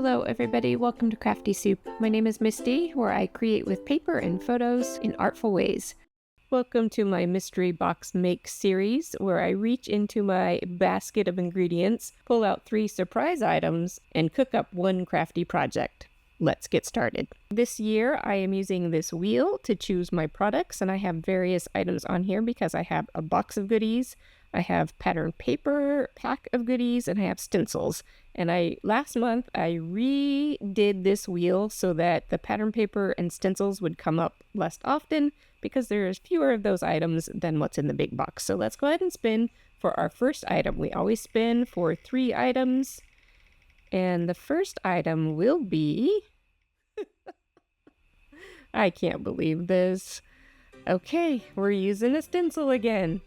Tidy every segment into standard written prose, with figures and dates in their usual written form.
Hello everybody, welcome to Crafty Soup. My name is Misty, where I create with paper and photos in artful ways. Welcome to my Mystery Box Make series, where I reach into my basket of ingredients, pull out 3 surprise items, and cook up one crafty project. Let's get started. This year I am using this wheel to choose my products, and I have various items on here because I have a box of goodies, I have pattern paper pack of goodies, and I have stencils. And last month I redid this wheel so that the pattern paper and stencils would come up less often because there's fewer of those items than what's in the big box. So let's go ahead and spin for our first item. We always spin for 3 items. And the first item will be... I can't believe this. Okay, we're using a stencil again.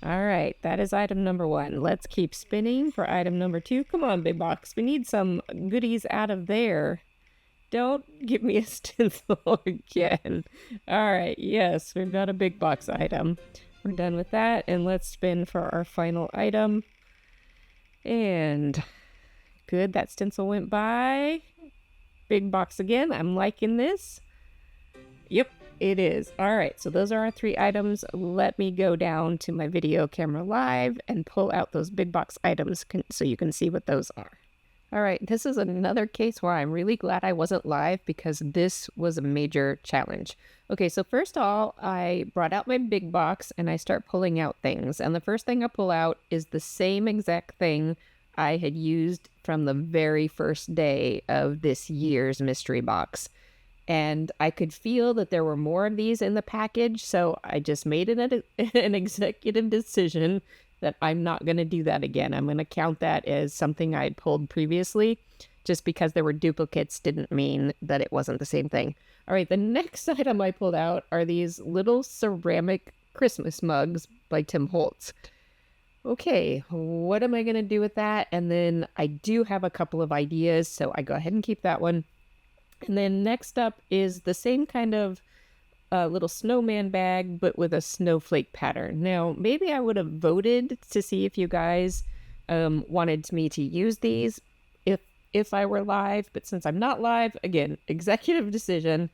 All right, that is item number 1. Let's keep spinning for item number 2. Come on, big box. We need some goodies out of there. Don't give me a stencil again. All right, yes, we've got a big box item. We're done with that, and let's spin for our final item. And good, that stencil went by. Big box again. I'm liking this. Yep, it is. All right, so those are our 3 items. Let me go down to my video camera live and pull out those big box items so you can see what those are. All right, this is another case where I'm really glad I wasn't live because this was a major challenge. Okay, so first of all, I brought out my big box and I start pulling out things. And the first thing I pull out is the same exact thing I had used from the very first day of this year's mystery box. And I could feel that there were more of these in the package, so I just made an executive decision that I'm not going to do that again. I'm going to count that as something I had pulled previously. Just because there were duplicates didn't mean that it wasn't the same thing. All right, the next item I pulled out are these little ceramic Christmas mugs by Tim Holtz. Okay, what am I going to do with that? And then I do have a couple of ideas, so I go ahead and keep that one. And then next up is the same kind of little snowman bag, but with a snowflake pattern. Now, maybe I would have voted to see if you guys wanted me to use these if I were live. But since I'm not live, again, executive decision,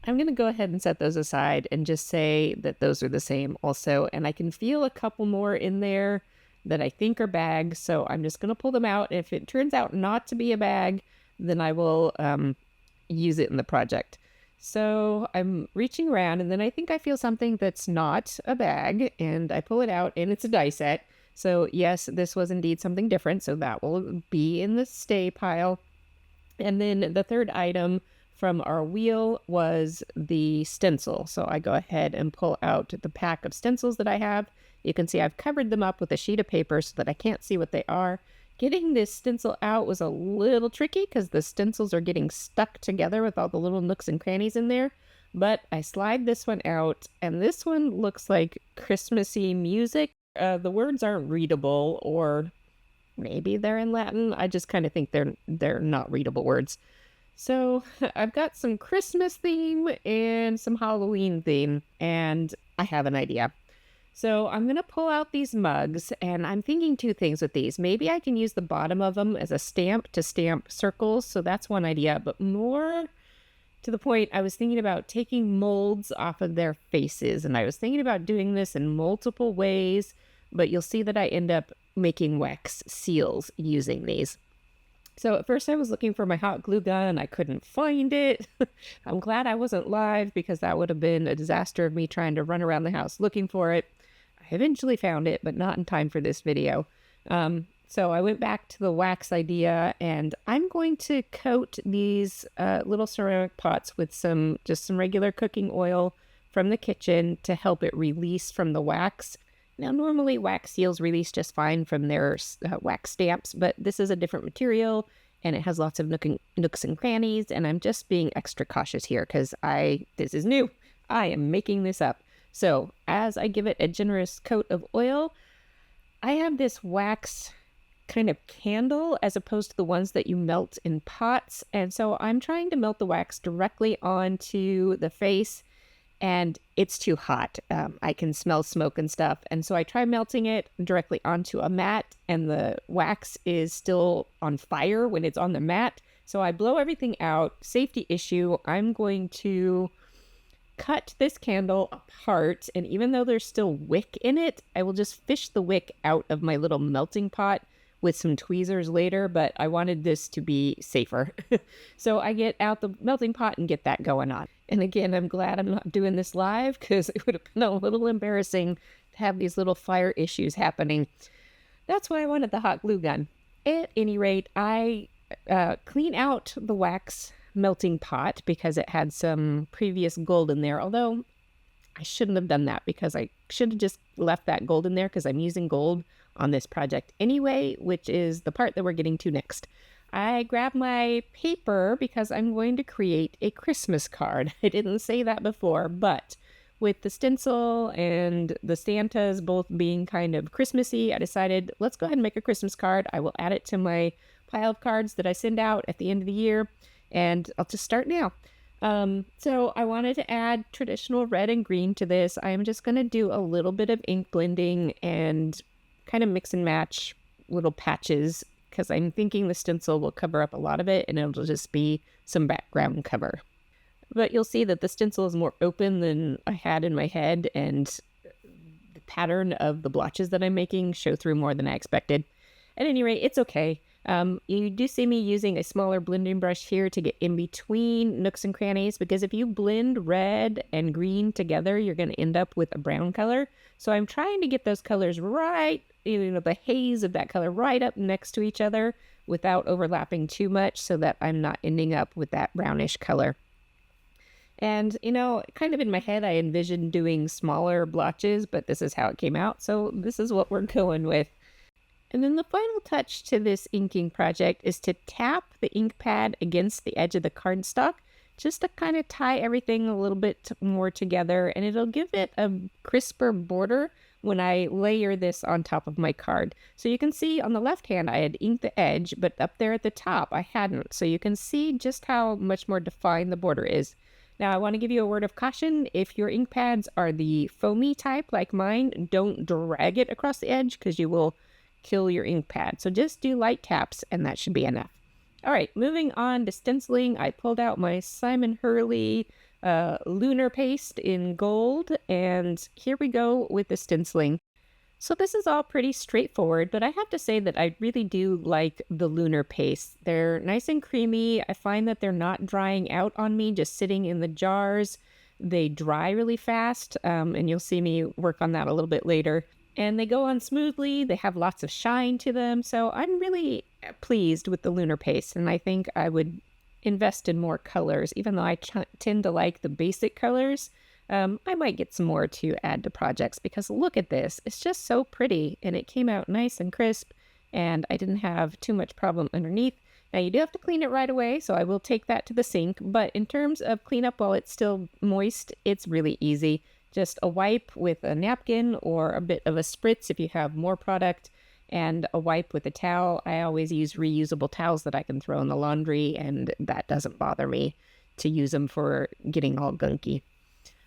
I'm going to go ahead and set those aside and just say that those are the same also. And I can feel a couple more in there that I think are bags. So I'm just going to pull them out. If it turns out not to be a bag, then I will... use it in the project. So I'm reaching around and then I think I feel something that's not a bag and I pull it out and it's a die set. So yes, this was indeed something different. So that will be in the stay pile. And then the third item from our wheel was the stencil. So I go ahead and pull out the pack of stencils that I have. You can see I've covered them up with a sheet of paper so that I can't see what they are. Getting this stencil out was a little tricky because the stencils are getting stuck together with all the little nooks and crannies in there. But I slide this one out, and this one looks like Christmassy music. The words aren't readable, or maybe they're in Latin. I just kind of think they're not readable words. So I've got some Christmas theme and some Halloween theme, and I have an idea. So I'm going to pull out these mugs, and I'm thinking 2 things with these. Maybe I can use the bottom of them as a stamp to stamp circles. So that's one idea. But more to the point, I was thinking about taking molds off of their faces. And I was thinking about doing this in multiple ways. But you'll see that I end up making wax seals using these. So at first I was looking for my hot glue gun. I couldn't find it. I'm glad I wasn't live because that would have been a disaster of me trying to run around the house looking for it. I eventually found it, but not in time for this video. So I went back to the wax idea, and I'm going to coat these little ceramic pots with some regular cooking oil from the kitchen to help it release from the wax. Now, normally wax seals release just fine from their wax stamps, but this is a different material, and it has lots of nooks and crannies, and I'm just being extra cautious here because this is new. I am making this up. So as I give it a generous coat of oil, I have this wax kind of candle as opposed to the ones that you melt in pots. And so I'm trying to melt the wax directly onto the face and it's too hot. I can smell smoke and stuff. And so I try melting it directly onto a mat, and the wax is still on fire when it's on the mat. So I blow everything out. Safety issue. I'm going to cut this candle apart, and even though there's still wick in it, I will just fish the wick out of my little melting pot with some tweezers later, but I wanted this to be safer. So I get out the melting pot and get that going on. And again, I'm glad I'm not doing this live, because it would have been a little embarrassing to have these little fire issues happening. That's why I wanted the hot glue gun. At any rate, I clean out the wax melting pot because it had some previous gold in there, although I shouldn't have done that, because I should have just left that gold in there, because I'm using gold on this project anyway, which is the part that we're getting to next. I grabbed my paper because I'm going to create a Christmas card. I didn't say that before, but with the stencil and the Santas both being kind of Christmassy, I decided let's go ahead and make a Christmas card. I will add it to my pile of cards that I send out at the end of the year, and I'll just start now. So I wanted to add traditional red and green to this. I am just going to do a little bit of ink blending and kind of mix and match little patches, because I'm thinking the stencil will cover up a lot of it and it'll just be some background cover. But you'll see that the stencil is more open than I had in my head, and the pattern of the blotches that I'm making show through more than I expected. At any rate, it's okay. You do see me using a smaller blending brush here to get in between nooks and crannies, because if you blend red and green together, you're going to end up with a brown color. So I'm trying to get those colors right, the haze of that color right up next to each other without overlapping too much, so that I'm not ending up with that brownish color. And, kind of in my head, I envisioned doing smaller blotches, but this is how it came out. So this is what we're going with. And then the final touch to this inking project is to tap the ink pad against the edge of the cardstock, just to kind of tie everything a little bit more together, and it'll give it a crisper border when I layer this on top of my card. So you can see on the left hand I had inked the edge, but up there at the top I hadn't. So you can see just how much more defined the border is. Now I want to give you a word of caution. If your ink pads are the foamy type like mine, don't drag it across the edge, because you will kill your ink pad. So just do light taps and that should be enough. All right, moving on to stenciling. I pulled out my Simon Hurley lunar paste in gold, and here we go with the stenciling. So this is all pretty straightforward, but I have to say that I really do like the lunar paste. They're nice and creamy. I find that they're not drying out on me just sitting in the jars. They dry really fast, and you'll see me work on that a little bit later. And they go on smoothly. They have lots of shine to them. So I'm really pleased with the lunar paste, and I think I would invest in more colors. Even though I tend to like the basic colors, I might get some more to add to projects, because look at this. It's just so pretty, and it came out nice and crisp, and I didn't have too much problem underneath. Now you do have to clean it right away, so I will take that to the sink. But in terms of cleanup while it's still moist, it's really easy. Just a wipe with a napkin, or a bit of a spritz if you have more product, and a wipe with a towel. I always use reusable towels that I can throw in the laundry, and that doesn't bother me to use them for getting all gunky.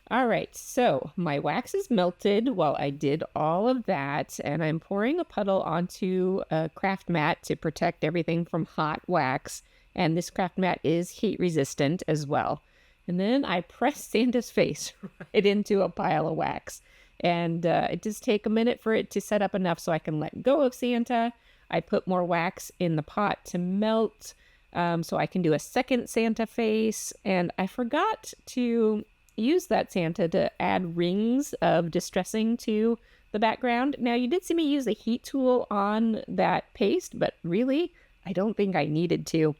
All right, so my wax is melted while I did all of that, and I'm pouring a puddle onto a craft mat to protect everything from hot wax, and this craft mat is heat resistant as well. And then I press Santa's face right into a pile of wax. And it does take a minute for it to set up enough so I can let go of Santa. I put more wax in the pot to melt, so I can do a second Santa face. And I forgot to use that Santa to add rings of distressing to the background. Now, you did see me use a heat tool on that paste, but really, I don't think I needed to.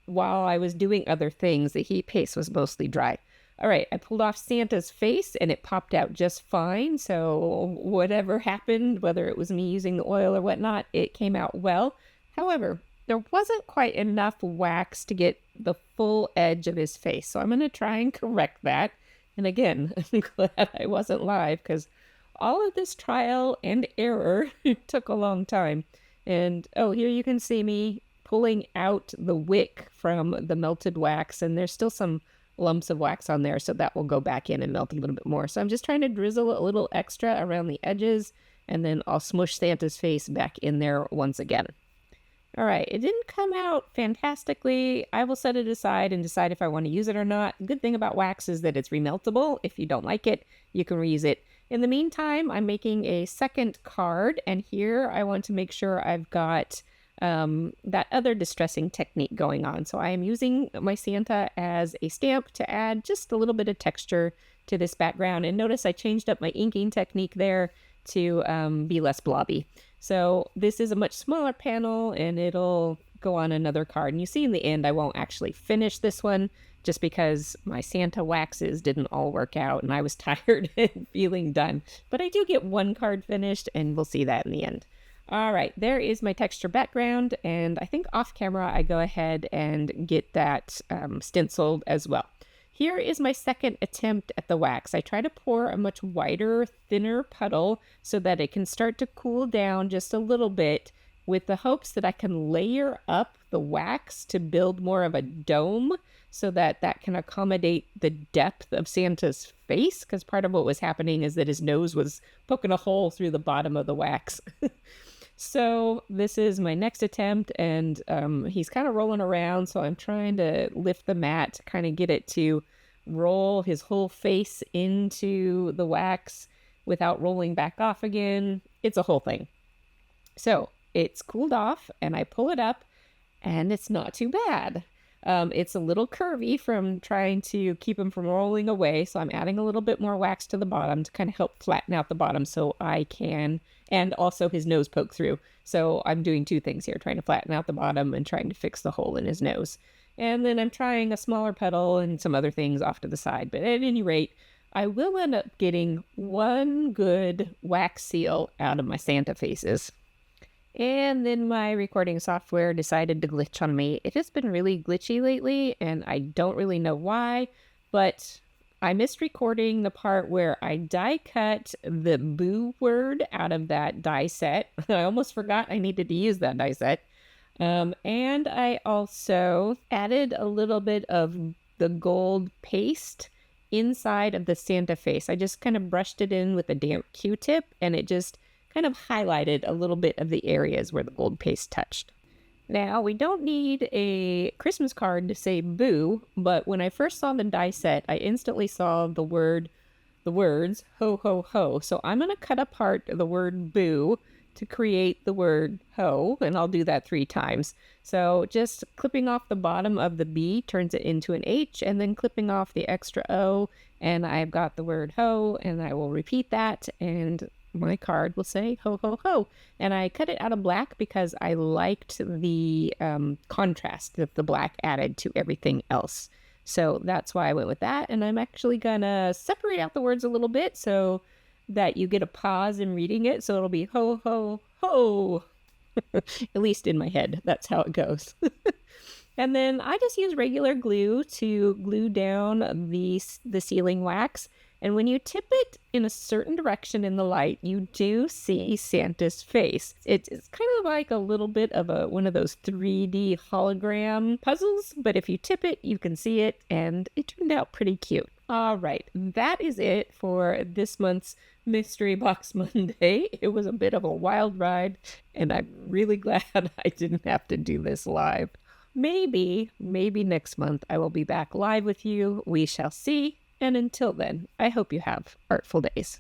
While I was doing other things, the heat paste was mostly dry. All right, I pulled off Santa's face and it popped out just fine. So whatever happened, whether it was me using the oil or whatnot, it came out well. However, there wasn't quite enough wax to get the full edge of his face. So I'm going to try and correct that. And again, I'm glad I wasn't live, because all of this trial and error took a long time. And here you can see me pulling out the wick from the melted wax, and there's still some lumps of wax on there, so that will go back in and melt a little bit more. So I'm just trying to drizzle a little extra around the edges, and then I'll smush Santa's face back in there once again. All right, it didn't come out fantastically. I will set it aside and decide if I want to use it or not. Good thing about wax is that it's remeltable. If you don't like it, you can reuse it. In the meantime, I'm making a second card, and here I want to make sure I've got that other distressing technique going on. So I am using my Santa as a stamp to add just a little bit of texture to this background. And notice I changed up my inking technique there to be less blobby. So this is a much smaller panel, and it'll go on another card. And you see in the end, I won't actually finish this one just because my Santa waxes didn't all work out and I was tired and feeling done. But I do get one card finished, and we'll see that in the end. All right, there is my texture background, and I think off camera I go ahead and get that stenciled as well. Here is my second attempt at the wax. I try to pour a much wider, thinner puddle so that it can start to cool down just a little bit, with the hopes that I can layer up the wax to build more of a dome so that that can accommodate the depth of Santa's face, because part of what was happening is that his nose was poking a hole through the bottom of the wax. So this is my next attempt, and he's kind of rolling around, so I'm trying to lift the mat to kind of get it to roll his whole face into the wax without rolling back off again. It's a whole thing. So it's cooled off, and I pull it up, and it's not too bad. It's a little curvy from trying to keep him from rolling away, so I'm adding a little bit more wax to the bottom to kind of help flatten out the bottom so I can, and also his nose poke through. So I'm doing two things here, trying to flatten out the bottom and trying to fix the hole in his nose. And then I'm trying a smaller petal and some other things off to the side. But at any rate, I will end up getting one good wax seal out of my Santa faces. And then my recording software decided to glitch on me. It has been really glitchy lately, and I don't really know why, but I missed recording the part where I die cut the boo word out of that die set. I almost forgot I needed to use that die set. And I also added a little bit of the gold paste inside of the Santa face. I just kind of brushed it in with a damp Q-tip, and it just kind of highlighted a little bit of the areas where the gold paste touched. Now, we don't need a Christmas card to say boo, but when I first saw the die set, I instantly saw the words ho ho ho. So I'm going to cut apart the word boo to create the word ho, and I'll do that 3 times. So just clipping off the bottom of the B turns it into an H, and then clipping off the extra O, and I've got the word ho, and I will repeat that, and my card will say ho ho ho. And I cut it out of black because I liked the contrast that the black added to everything else. So that's why I went with that. And I'm actually gonna separate out the words a little bit so that you get a pause in reading it. So it'll be ho ho ho. At least in my head, that's how it goes. And then I just use regular glue to glue down the sealing wax. And when you tip it in a certain direction in the light, you do see Santa's face. It's kind of like a little bit of one of those 3D hologram puzzles, but if you tip it, you can see it, and it turned out pretty cute. All right, that is it for this month's Mystery Box Monday. It was a bit of a wild ride, and I'm really glad I didn't have to do this live. Maybe next month I will be back live with you. We shall see. And until then, I hope you have artful days.